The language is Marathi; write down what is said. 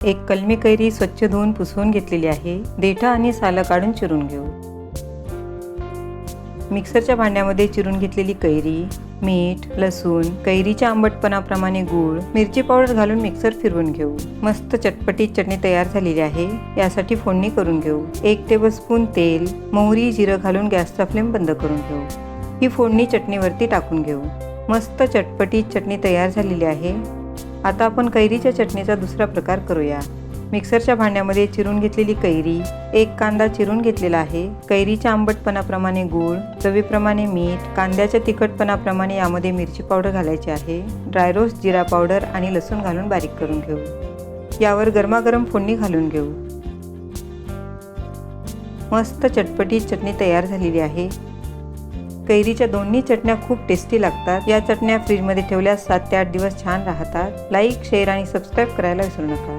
एक कलमी कैरी स्वच्छ धुवून पुसून घेतलेली आहे। देठ आणि सालं काढून चिरून घेऊ। मिक्सरच्या भांड्यामध्ये चिरून घेतलेली कैरी, मीठ, लसूण, कैरीच्या आंबटपणाप्रमाणे गूळ, मिरची पावडर घालून मिक्सर फिरवून घेऊ। मस्त चटपटीत चटणी तयार झालेली आहे। यासाठी फोडणी करून घेऊ। 1 टेबलस्पून तेल, मोहरी, जिरं घालून गॅसचा फ्लेम बंद करून घेऊ। ही फोडणी चटणीवरती टाकून घेऊ। मस्त चटपटीत चटणी तयार झालेली आहे। आता आपण कैरीच्या चटणीचा दुसरा प्रकार करूया। मिक्सरच्या भांड्यामध्ये चिरून घेतलेली कैरी, 1 कांदा चिरून घेतलेला आहे, कैरीच्या आंबटपणाप्रमाणे गूळ, चवीप्रमाणे मीठ, कांद्याच्या तिखटपणाप्रमाणे यामध्ये मिरची पावडर घालायची आहे, ड्राय रोस्ट जिरा पावडर आणि लसूण घालून बारीक करून घेऊ। यावर गरमागरम फोडणी घालून घेऊ। मस्त चटपटीत चटणी तयार झालेली आहे। कैरीच्या दोन्ही चटण्या खूप टेस्टी लागतात। या चटण्या फ्रीजमध्ये ठेवल्यास 7 ते 8 दिवस छान राहतात। लाईक, शेअर आणि सबस्क्राईब करायला विसरू नका।